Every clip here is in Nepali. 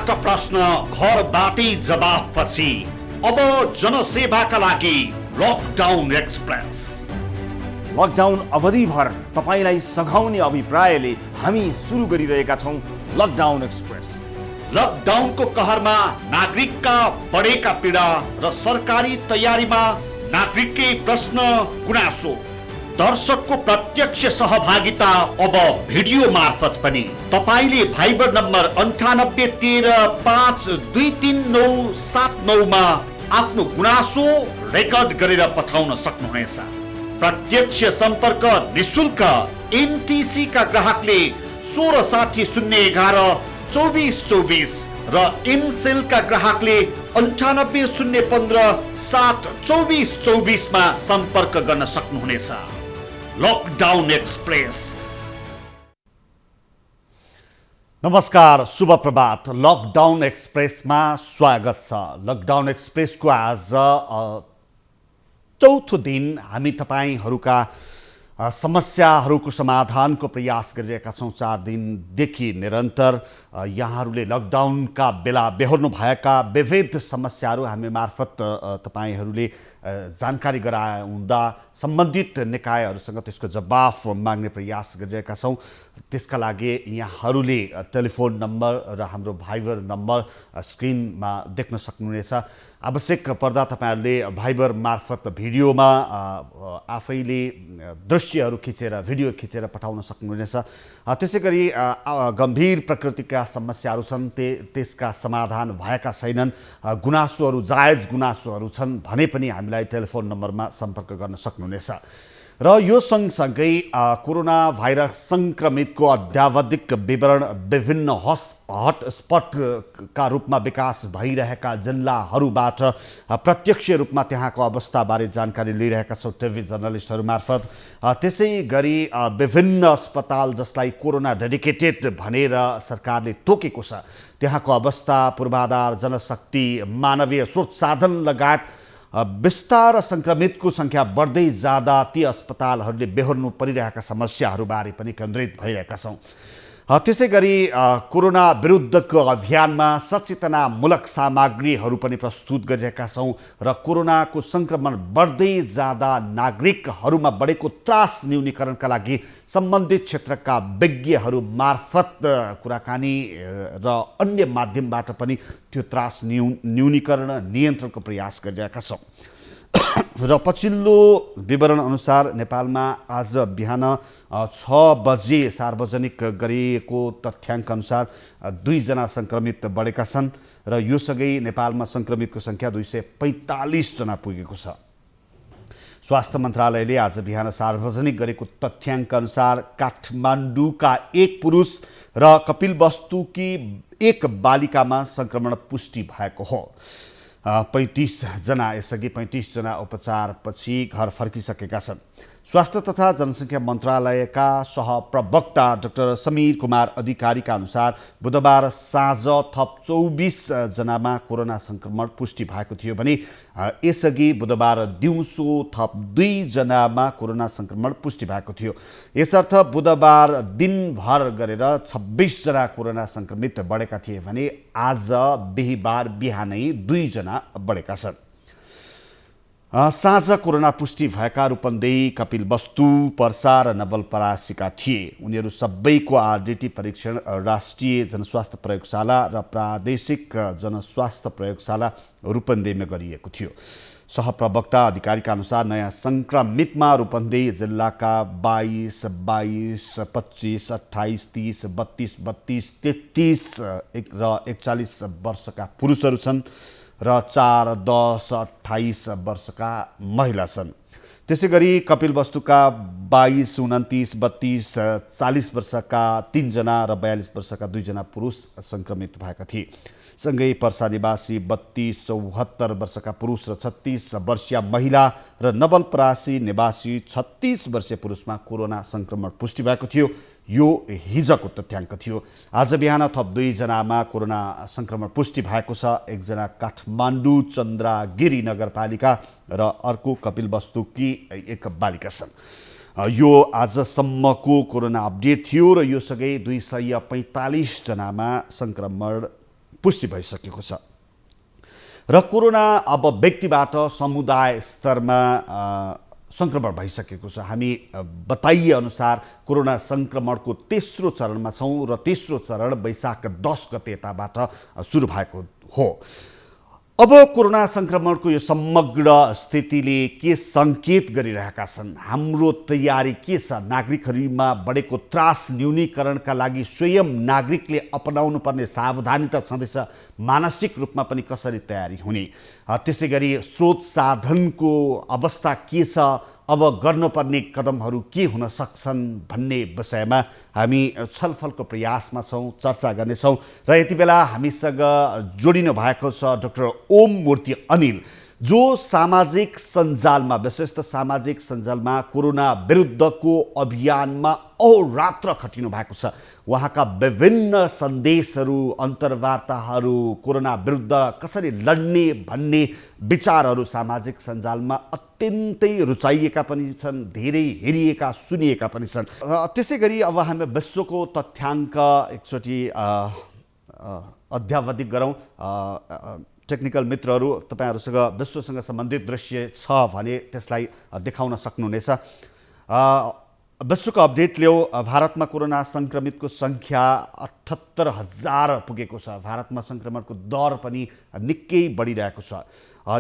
घरबाट प्रश्न, घरबाटै जवाफपछि अब जनसेवाका लागि लकडाउन एक्सप्रेस। लकडाउन अवधिभर तपाईलाई सघाउने अभिप्रायले हामी सुरु गरिरहेका छौं लकडाउन एक्सप्रेस। लकडाउनको कहरमा नागरिकका बढेका पीडा र सरकारी तयारीमा नागरिककै प्रश्न गुनासो। दर्शकको प्रत्यक्ष सहभागिता अब भिडियो मार्फत पनि। तपाईले भाइबर नम्बर 9813523979 मा आफ्नो गुनासो रेकर्ड गरेर पठाउन सक्नुहुनेछ। प्रत्यक्ष सम्पर्क निशुल्क। एनटिसी का ग्राहकले 1660 2424 र इनसेल का ग्राहकले 9801 72424 मा सम्पर्क गर्न सक्नुहुनेछ। Lockdown express. नमस्कार, शुभ प्रभात। लकडाउन एक्सप्रेसमा स्वागत छ। लकडाउन एक्सप्रेसको आज चौथो दिन हामी तपाईहरूका समस्याहरूको समाधानको प्रयास गरिरहेका छौँ। 4 दिनदेखि निरन्तर यहाँहरूले लकडाउनका बेला बेहोर्नु भएका विविध समस्याहरू हामी मार्फत तपाईहरूले जानकारी गराउँदा सम्बन्धित निकायहरूसँग त्यसको जवाफ माग्ने प्रयास गरिरहेका छौँ। त्यसका लागि यहाँहरूले टेलिफोन नम्बर र हाम्रो भाइबर नम्बर स्क्रिनमा देख्न सक्नुहुनेछ। आवश्यक पर्दा तपाईहरूले भाइबर मार्फत भिडियोमा आफैले दृश्यहरू खिचेर भिडियो खिचेर पठाउन सक्नुहुनेछ। त्यसै गरी गम्भीर प्रकृतिका समस्याहरू छन्, त्यसका समाधान भएका छैनन्, गुनासोहरू जायज गुनासोहरू छन् भने पनि हामीलाई टेलिफोन नम्बरमा सम्पर्क गर्न सक्नुहुनेछ। र यो सँगसँगै कोरोना भाइरस सङ्क्रमितको अद्यावधिक विवरण विभिन्न हटस्पटका रूपमा विकास भइरहेका जिल्लाहरूबाट प्रत्यक्ष रूपमा त्यहाँको अवस्थाबारे जानकारी लिइरहेका छौँ टिभी जर्नलिस्टहरू मार्फत। त्यसै गरी विभिन्न अस्पताल जसलाई कोरोना डेडिकेटेड भनेर सरकारले तोकेको छ त्यहाँको अवस्था, पूर्वाधार, जनशक्ति, मानवीय स्रोत साधन लगायत विस्तार सङ्क्रमितको सङ्ख्या बढ्दै जाँदा ती अस्पतालहरूले बेहोर्नु परिरहेका समस्याहरूबारे पनि केन्द्रित भइरहेका छौँ। त्यसै गरी कोरोना विरुद्धको अभियानमा सचेतनामूलक सामग्रीहरू पनि प्रस्तुत गरिरहेका छौँ र कोरोनाको सङ्क्रमण बढ्दै जाँदा नागरिकहरूमा बढेको त्रास न्यूनीकरणका लागि सम्बन्धित क्षेत्रका विज्ञहरू मार्फत कुराकानी र अन्य माध्यमबाट पनि त्यो त्रास न्यूनीकरण नियन्त्रणको प्रयास गरिरहेका छौँ। र पछिल्लो विवरण अनुसार नेपालमा आज बिहान 6 बजे सार्वजनिक गरिएको तथ्याङ्क अनुसार 2 जना सङ्क्रमित बढेका छन् र यो सँगै नेपालमा सङ्क्रमितको सङ्ख्या 245 जना पुगेको छ। स्वास्थ्य मन्त्रालयले आज बिहान सार्वजनिक गरेको तथ्याङ्क अनुसार काठमाडौँका 1 पुरुष र कपिलवस्तुकी 1 बालिकामा सङ्क्रमण पुष्टि भएको हो। 35 जना यसअघि 35 जना उपचारपछि घर फर्किसकेका छन्। स्वास्थ्य तथा जनसङ्ख्या मन्त्रालयका सहप्रवक्ता डाक्टर समीर कुमार अधिकारीका अनुसार बुधबार साँझ थप 24 जनामा कोरोना सङ्क्रमण पुष्टि भएको थियो भने यसअघि बुधबार दिउँसो थप 2 जनामा कोरोना सङ्क्रमण पुष्टि भएको थियो। यसर्थ बुधबार दिनभर गरेर 26 जना कोरोना सङ्क्रमित बढेका थिए भने आज बिहिबार बिहानै 2 जना बढेका छन्। साँझ कोरोना पुष्टि भएका रूपन्देही, कपिलवस्तु, पर्सा र नवलपरासीका थिए। उनीहरू सबैको आरडिटी परीक्षण राष्ट्रिय जनस्वास्थ्य प्रयोगशाला र प्रादेशिक जनस्वास्थ्य प्रयोगशाला रूपन्देहीमा गरिएको थियो। सहप्रवक्ता अधिकारीका अनुसार नयाँ सङ्क्रमितमा रूपन्देही जिल्लाका 22, 25, 28, 30, 32, 33 र 41 वर्षका पुरुषहरू छन् र 4, 10, 28 वर्षका महिला छन्। त्यसै गरी कपिलवस्तुका 22, 29, 32, 40 वर्षका 3 जना र 42 वर्षका 2 जना पुरुष सङ्क्रमित भएका थिए। सँगै पर्सा निवासी 32, 74 वर्षका पुरुष र 36 वर्षीय महिला र नवलपरासी निवासी 36 वर्षीय पुरुषमा कोरोना सङ्क्रमण पुष्टि भएको थियो। यो हिजोको तथ्याङ्क थियो। आज बिहान थप 2 जनामा कोरोना सङ्क्रमण पुष्टि भएको छ। 1 जना काठमाडौँ चन्द्रागिरी नगरपालिका र अर्को कपिलवस्तुकी 1 बालिका छन्। यो आजसम्मको कोरोना अपडेट थियो र यो सँगै 245 जनामा सङ्क्रमण पुष्टि भइसकेको छ र कोरोना अब व्यक्तिबाट समुदाय स्तरमा सङ्क्रमण भइसकेको छ। हामी बताइए अनुसार कोरोना सङ्क्रमणको तेस्रो चरणमा छौँ र तेस्रो चरण वैशाख 10 गते यताबाट सुरु भएको हो। अब कोरोना सङ्क्रमणको यो समग्र स्थितिले के सङ्केत गरिरहेका छन्, हाम्रो तयारी के छ, नागरिकहरूमा बढेको त्रास न्यूनीकरणका लागि स्वयं नागरिकले अपनाउनु पर्ने सावधानी त छँदैछ, मानसिक रूपमा पनि कसरी तयारी हुने, त्यसै गरी स्रोत साधनको अवस्था के छ, अब गर्नुपर्ने कदमहरू के हुन सक्छन् भन्ने विषयमा हामी छलफलको प्रयासमा छौँ, चर्चा गर्नेछौँ र यति बेला हामीसँग जोडिनु भएको छ डाक्टर ओम मूर्ति अनिल, जो सामाजिक सञ्जालमा विशेष त सामाजिक सञ्जालमा कोरोना विरुद्धको अभियानमा अहोरात्र खटिनु भएको छ। उहाँका विभिन्न सन्देशहरू, अन्तर्वार्ताहरू, कोरोना विरुद्ध कसरी लड्ने भन्ने विचारहरू सामाजिक सञ्जालमा अत्यन्तै रुचाइएका पनि छन्, धेरै हेरिएका सुनिएका पनि छन्। त्यसै गरी अब हामी विश्वको तथ्याङ्क एकचोटि अध्यावधिक गरौँ। टेक्निकल मित्रहरू, तपाईँहरूसँग विश्वसँग सम्बन्धित दृश्य छ भने त्यसलाई देखाउन सक्नुहुनेछ। विश्वको अपडेट ल्याऊ। भारतमा कोरोना सङ्क्रमितको सङ्ख्या 78,000 पुगेको छ। भारतमा सङ्क्रमणको दर पनि निकै बढिरहेको छ।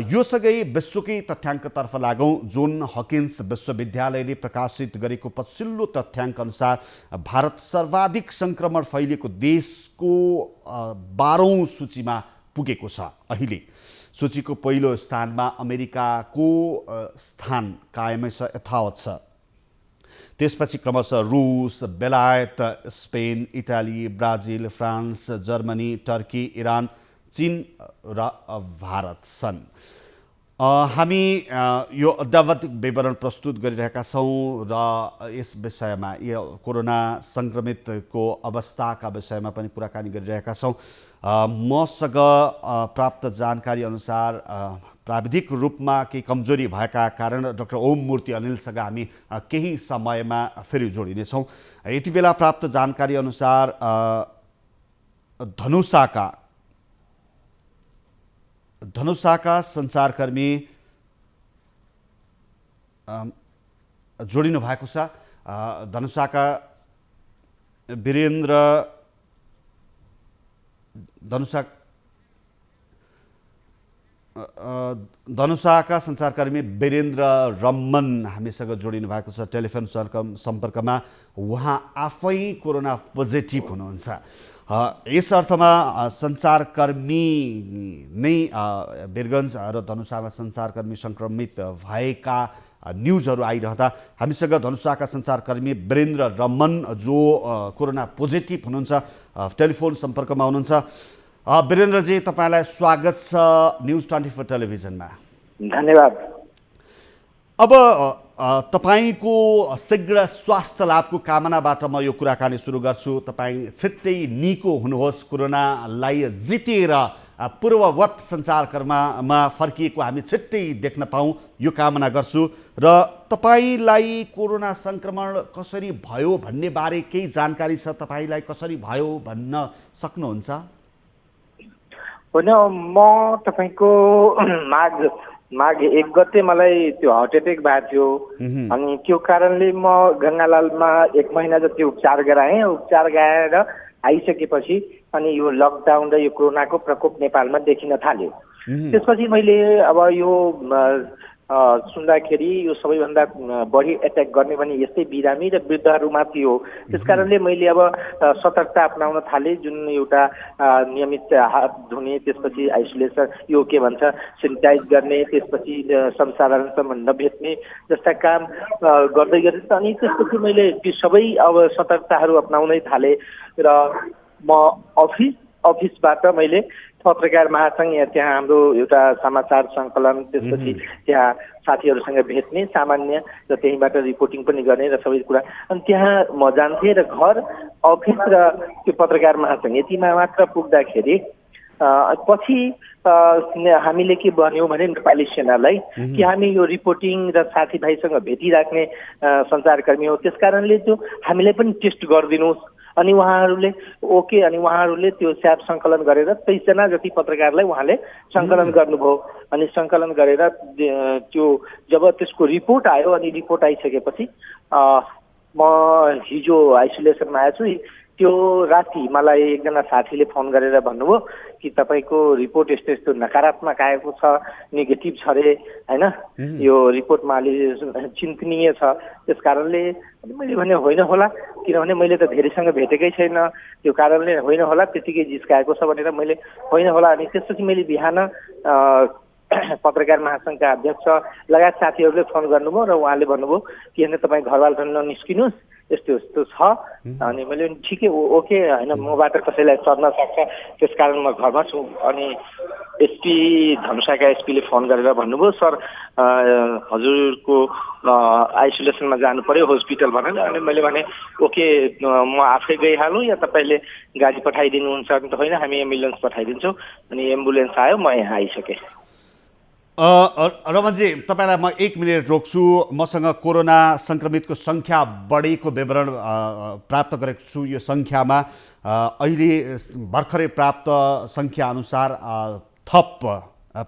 यो सँगै विश्वकै तथ्याङ्कतर्फ लागौँ। जोन हकिन्स विश्वविद्यालयले प्रकाशित गरेको पछिल्लो तथ्याङ्क अनुसार भारत सर्वाधिक सङ्क्रमण फैलिएको देशको 12औं सूचीमा पुगेको छ। अहिले सूचीको पहिलो स्थानमा अमेरिकाको स्थान कायमै छ, यथावत छ। त्यसपछि क्रमशः रुस, बेलायत, Spain, Italy, Brazil, France, Germany, Turkey, Iran, चीन र भारत छन्। हामी यो अद्यावधिक विवरण प्रस्तुत गरिरहेका छौँ र यस विषयमा यो कोरोना सङ्क्रमितको अवस्थाका विषयमा पनि कुराकानी गरिरहेका छौँ। मसँग प्राप्त जानकारी अनुसार प्राविधिक रूपमा केही कमजोरी भएका कारण डाक्टर ओम मूर्ति अनिलसँग हामी केही समयमा फेरि जोडिनेछौँ। यति बेला प्राप्त जानकारी अनुसार धनुषाका सञ्चारकर्मी जोडिनु भएको छ। धनुषाका सञ्चारकर्मी वीरेन्द्र रमन हामीसँग जोडिनु भएको छ टेलिफोन सम्पर्कमा। उहाँ आफै कोरोना पोजिटिभ हुनुहुन्छ। यस अर्थमा सञ्चारकर्मी नै वीरगञ्ज र धनुषामा सञ्चारकर्मी सङ्क्रमित भएका न्युजहरू आइरहँदा हामीसँग धनुषाका सञ्चारकर्मी वीरेन्द्र रमन जो कोरोना पोजिटिभ हुनुहुन्छ टेलिफोन सम्पर्कमा हुनुहुन्छ। वीरेन्द्रजी, तपाईँलाई स्वागत छ न्युज 24 टेलिभिजनमा। धन्यवाद। अब तपाईँको शीघ्र स्वास्थ्य लाभको कामनाबाट म यो कुराकानी सुरु गर्छु। तपाईँ छिट्टै निको हुनुहोस्, कोरोनालाई जितेर पूर्ववत सञ्चारकर्ममा फर्किएको हामी छिट्टै देख्न पाऊँ यो कामना गर्छु। र तपाईँलाई कोरोना सङ्क्रमण कसरी भयो भन्ने बारे केही जानकारी छ? तपाईँलाई कसरी भयो भन्न सक्नुहुन्छ? होइन, म तपाईँको माघ 1 गते मलाई त्यो हार्ट एटेक भएको थियो। अनि त्यो कारणले म गङ्गालालमा 1 महिना जति उपचार गराएँ। उपचार गराएर आइसकेपछि अनि यो लकडाउन र यो कोरोनाको प्रकोप नेपालमा देखिन थाल्यो। त्यसपछि मैले अब यो सुन्दाखेरि यो सबैभन्दा बढी एट्याक गर्ने भने यस्तै बिरामी र वृद्धहरूमाथि हो। त्यसकारणले मैले अब सतर्कता अपनाउन थालेँ, जुन एउटा नियमित हात धुने, त्यसपछि आइसोलेसन, यो के भन्छ सेनिटाइज गर्ने, त्यसपछि संसाधनसम्म नभेट्ने जस्ता काम गर्दै गरेँ। अनि त्यसपछि मैले ती सबै अब सतर्कताहरू अपनाउनै थालेँ र म अफिसबाट मैले पत्रकार महासङ्घ त्यहाँ हाम्रो एउटा समाचार सङ्कलन, त्यसपछि त्यहाँ साथीहरूसँग भेट्ने सामान्य र त्यहीँबाट रिपोर्टिङ पनि गर्ने र सबै कुरा। अनि त्यहाँ म जान्थेँ र घर, अफिस र त्यो पत्रकार महासङ्घ यतिमा मात्र पुग्दाखेरि पछि हामीले के भन्यौँ भने नेपाली सेनालाई कि हामी यो रिपोर्टिङ र साथीभाइसँग भेटिराख्ने सञ्चारकर्मी हो, त्यस कारणले त्यो हामीलाई पनि टेस्ट गरिदिनुहोस् अनि उहाँहरूले ओके, अनि उहाँहरूले त्यो स्याप सङ्कलन गरेर 23 जना जति पत्रकारलाई उहाँले सङ्कलन गर्नुभयो। अनि सङ्कलन गरेर त्यो जब त्यसको रिपोर्ट आयो, अनि रिपोर्ट आइसकेपछि म हिजो आइसोलेसनमा आएको छु। त्यो राति मलाई एकजना साथीले फोन गरेर भन्नुभयो कि तपाईँको रिपोर्ट यस्तो यस्तो नकारात्मक आएको छ, नेगेटिभ छ अरे, होइन, यो रिपोर्टमा अलि चिन्तनीय छ। त्यस कारणले मैले भने होइन होला, किनभने मैले त धेरैसँग भेटेकै छैन, त्यो कारणले होइन होला, त्यतिकै जिस्काएको छ भनेर मैले होइन होला। अनि त्यसपछि मैले बिहान पत्रकार महासङ्घका अध्यक्ष लगायत साथीहरूले फोन गर्नुभयो र उहाँले भन्नुभयो कि होइन तपाईँ घरबाट ननिस्किनुहोस्, यस्तो यस्तो छ। अनि मैले ठिकै ओके, होइन मबाट कसैलाई सर्न सक्छ, त्यस कारण म घरमा छु। अनि एसपी धनुषाका एसपीले फोन गरेर भन्नुभयो सर हजुरको आइसोलेसनमा जानु पर्यो हस्पिटल भनेर। अनि मैले भने ओके म आफै गइहालौँ या तपाईँले गाडी पठाइदिनुहुन्छ भने त होइन, हामी एम्बुलेन्स पठाइदिन्छौँ। अनि एम्बुलेन्स आयो, म यहाँ आइसकेँ। रमनजी, तपाईँलाई म 1 मिनट रोक्छु। मसँग कोरोना सङ्क्रमितको सङ्ख्या बढेको विवरण प्राप्त गरेको छु। यो सङ्ख्यामा अहिले भर्खरै प्राप्त सङ्ख्या अनुसार थप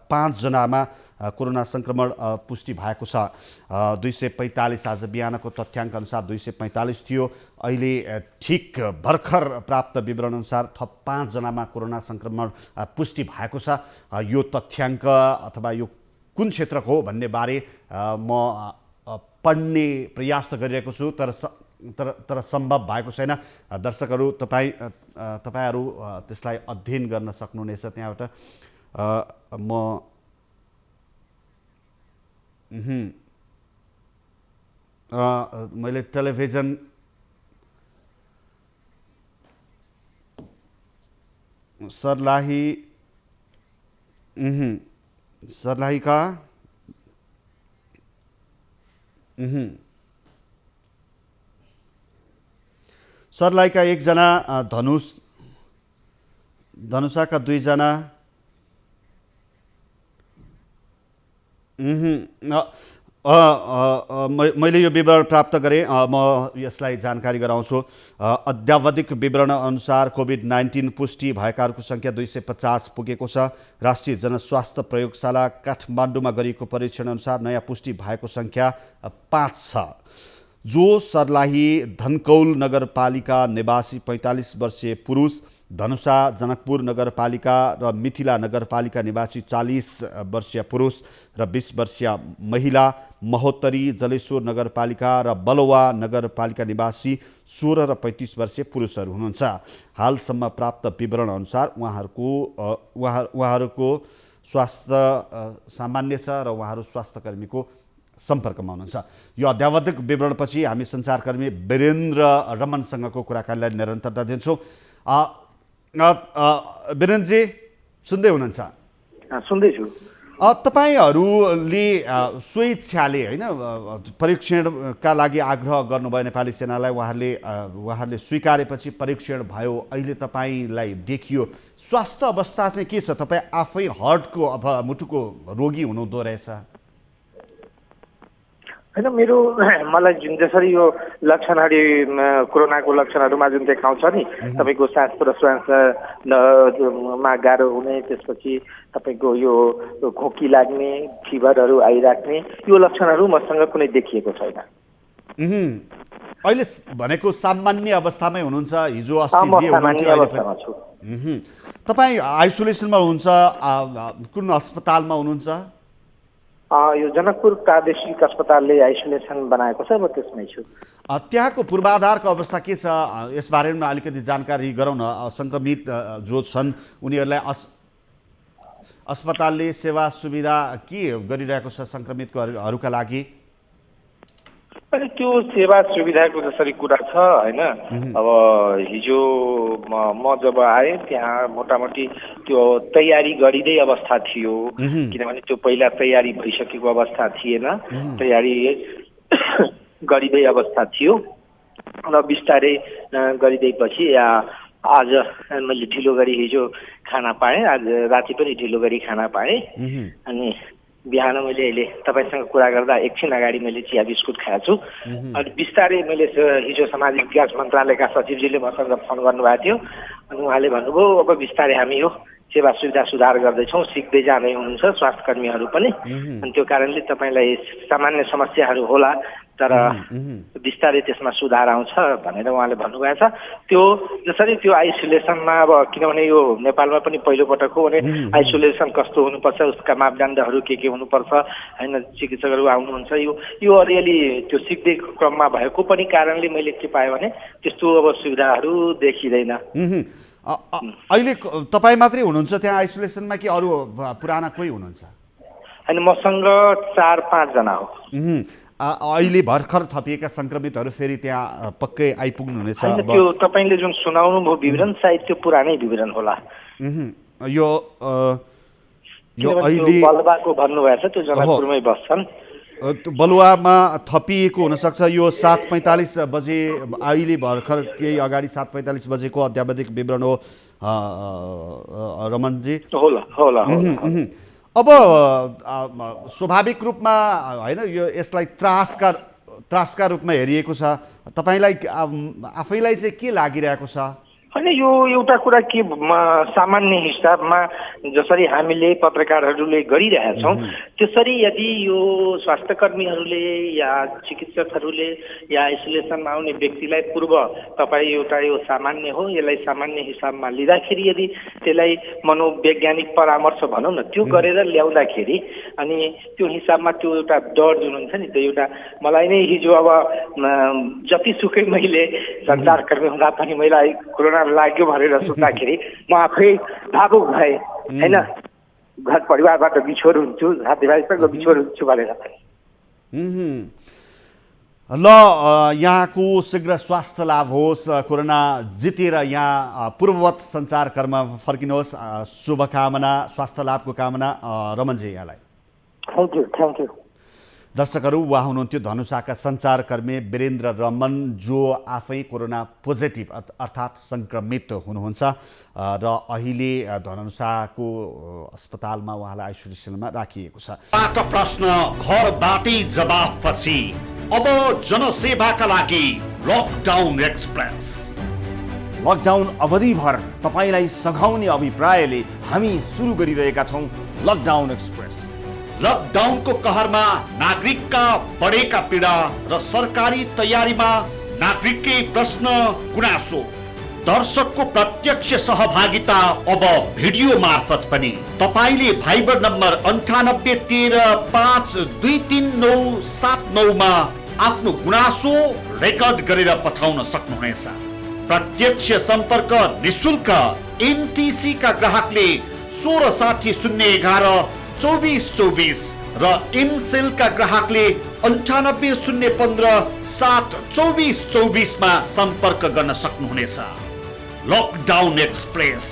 5 जनामा कोरोना सङ्क्रमण पुष्टि भएको छ। 245 आज बिहानको तथ्याङ्क अनुसार 245 थियो। अहिले ठिक भर्खर प्राप्त विवरण अनुसार थप 5 जनामा कोरोना सङ्क्रमण पुष्टि भएको छ। यो तथ्याङ्क अथवा यो कुन क्षेत्रको हो भन्ने बारे म पढ्ने प्रयास त गरिरहेको छु, तर सम्भव भएको छैन। दर्शकहरू तपाईँहरू त्यसलाई अध्ययन गर्न सक्नुहुनेछ त्यहाँबाट। मैले टेलिभिजन सर्लाहीका सर्लाहीका 1 जना, धनुषाका 2 जना, मैले यो विवरण प्राप्त गरेँ। म यसलाई जानकारी गराउँछु। अद्यावधिक विवरण अनुसार कोभिड-19 पुष्टि भएकाहरूको सङ्ख्या 250 पुगेको छ। राष्ट्रिय जनस्वास्थ्य प्रयोगशाला काठमाडौँमा गरिएको परीक्षण अनुसार नयाँ पुष्टि भएको सङ्ख्या 5 छ। जो सर्लाही धनकौल नगरपालिका निवासी 45 वर्षीय पुरुष, धनुषा जनकपुर नगरपालिका र मिथिला नगरपालिका निवासी 40 वर्षीय पुरुष र 20 वर्षीय महिला, महोत्तरी जलेश्वर नगरपालिका र बलुवा नगरपालिका निवासी 16 र 35 वर्षीय पुरुषहरू हुनुहुन्छ। हालसम्म प्राप्त विवरण अनुसार उहाँहरूको स्वास्थ्य सामान्य छ र उहाँहरू स्वास्थ्यकर्मीको सम्पर्कमा हुनुहुन्छ। यो अद्यावधिक विवरणपछि हामी सञ्चारकर्मी वीरेन्द्र रमनसँगको कुराकानीलाई निरन्तरता दिन्छौँ। वीरेन्द्रजी सुन्दै हुनुहुन्छ? सुन्दैछु। तपाईँहरूले स्वेच्छाले होइन परीक्षणका लागि आग्रह गर्नुभयो नेपाली सेनालाई, उहाँहरूले स्वीकारेपछि परीक्षण भयो। अहिले तपाईँलाई देखियो स्वास्थ्य अवस्था चाहिँ के छ? तपाईँ आफै हार्टको अथवा मुटुको रोगी हुनुहुँदो रहेछ? होइन, मलाई जुन जसरी यो लक्षणहरू कोरोनाको लक्षणहरूमा जुन देखाउँछ नि, तपाईँको सास प्रश्वासमा गाह्रो हुने, त्यसपछि तपाईँको यो खोकी लाग्ने, फिभरहरू आइराख्ने, यो लक्षणहरू मसँग कुनै देखिएको छैन। अहिले भनेको सामान्य अवस्थामै हुनुहुन्छ? हिजो अस्ति जे हुनुहुन्थ्यो तपाईँ आइसोलेसनमा हुनुहुन्छ? कुन अस्पतालमा हुनुहुन्छ? यो जनकपुर प्रादेशिक अस्पतालले आइसोलेसन बनाएको छ, म त्यसमै छु। त्यहाँको पूर्वाधारको अवस्था के छ यस बारेमा अलिकति जानकारी गराउन। सङ्क्रमित जो छन् उनीहरूलाई अस्पतालले सेवा सुविधा के गरिरहेको छ सङ्क्रमितहरूका लागि? अनि त्यो सेवा सुविधाको जसरी कुरा छ होइन, अब हिजो म जब आएँ त्यहाँ मोटामोटी त्यो तयारी गरिँदै अवस्था थियो, किनभने त्यो पहिला तयारी भइसकेको अवस्था थिएन, तयारी गरिँदै अवस्था थियो र बिस्तारै गरिँदैपछि आज मैले ढिलो गरी हिजो खाना पाएँ, आज राति पनि ढिलो गरी खाना पाएँ। अनि बिहान मैले अहिले तपाईँसँग कुरा गर्दा एकछिन अगाडि मैले चिया बिस्कुट खाएको छु। अनि बिस्तारै मैले हिजो सामाजिक विकास मन्त्रालयका सचिवजीले मसँग फोन गर्नुभएको थियो। अनि उहाँले भन्नुभयो अब बिस्तारै हामी यो सेवा सुविधा सुधार गर्दैछौँ, सिक्दै जाँदै हुनुहुन्छ स्वास्थ्यकर्मीहरू पनि। अनि त्यो कारणले तपाईँलाई सामान्य समस्याहरू होला तर बिस्तारै त्यसमा सुधार आउँछ भनेर उहाँले भन्नुभएको छ। त्यो जसरी त्यो आइसोलेसनमा अब किनभने यो नेपालमा पनि पहिलोपटक हो भने आइसोलेसन कस्तो हुनुपर्छ, उसका मापदण्डहरू के हुनुपर्छ होइन, चिकित्सकहरू आउनुहुन्छ। यो अलिअलि त्यो सिक्दै क्रममा भएको पनि कारणले मैले के पाएँ भने त्यस्तो अब सुविधाहरू देखिँदैन। अहिले तपाईँ मात्रै हुनुहुन्छ त्यहाँ आइसोलेसनमा कि अरू पुराना कोही हुनुहुन्छ? होइन, मसँग 4-5 जना हो। अहिले भर्खर थपिएका सङ्क्रमितहरू फेरि त्यहाँ पक्कै आइपुग्नुहुनेछ? त्यो तपाईँले जुन सुनाउनु भयो विवरण सायद त्यो पुरानै विवरण होला। यो अहिले बलुवाको भन्नुभएको छ, त्यो जनकपुरमै बस्छन्। बलुवामा थपिएको हुनसक्छ। यो 7:45 बजे अहिले भर्खर केही अगाडि 7:45 बजेको अद्यावधिक विवरण हो रमनजी? होला। अब स्वाभाविक रूपमा होइन यसलाई त्रासका रूपमा हेरिएको छ। तपाईँलाई आफैलाई चाहिँ के लागिरहेको छ? होइन, यो एउटा कुरा के सामान्य हिसाबमा जसरी हामीले पत्रकारहरूले गरिरहेछौँ त्यसरी यदि यो स्वास्थ्यकर्मीहरूले या चिकित्सकहरूले या आइसोलेसनमा आउने व्यक्तिलाई पूर्व तपाईँ एउटा यो सामान्य हो, यसलाई सामान्य हिसाबमा लिँदाखेरि यदि त्यसलाई मनोवैज्ञानिक परामर्श भनौँ न त्यो गरेर ल्याउँदाखेरि अनि त्यो हिसाबमा त्यो एउटा डर जुन हुन्छ नि त्यो एउटा मलाई नै हिजो अब जतिसुकै मैले सञ्चारकर्मी हुँदा पनि मलाई कोरोना लाग्यो भनेर सोच्दाखेरि म आफै भावुक भएँ होइन, घर परिवारबाट बिछोड हुन्छु, साथीभाइसँग बिछोड हुन्छु भनेर। ल यहाँको शीघ्र स्वास्थ्य लाभ होस्, कोरोना जितेर यहाँ पूर्ववत सञ्चारकर्म फर्किनुहोस्, शुभकामना, स्वास्थ्य लाभको कामना रमनजी यहाँलाई। Thank you. दर्शकहरू, उहाँ हुनुहुन्थ्यो धनुषाका सञ्चारकर्मी वीरेन्द्र रमन जो आफै कोरोना पोजिटिभ अर्थात् सङ्क्रमित हुनुहुन्छ र अहिले धनुषाको अस्पतालमा उहाँलाई आइसोलेसनमा राखिएको छ। प्रश्न घरबाटै जवाफपछि अब जनसेवाका लागि लकडाउन एक्सप्रेस। लकडाउन अवधिभर तपाईँलाई सघाउने अभिप्रायले हामी सुरु गरिरहेका छौँ लकडाउन एक्सप्रेस। लकडाउनको कहरमा नागरिकका बढेका पीडा र सरकारी तयारीमा नागरिककै प्रश्न गुनासो, दर्शकको प्रत्यक्ष सहभागिता अब भिडियो मार्फत पनि। तपाईले भाइबर नम्बर 9813523979 मा आफ्नो गुनासो रेकर्ड गरेर पठाउन सक्नुहुनेछ। प्रत्यक्ष सम्पर्क निशुल्क। एमटिसी का ग्राहकले 1660 011 2424 र इनसेल का ग्राहकले 9801 72424 मा सम्पर्क गर्न सक्नुहुनेछ। Lockdown express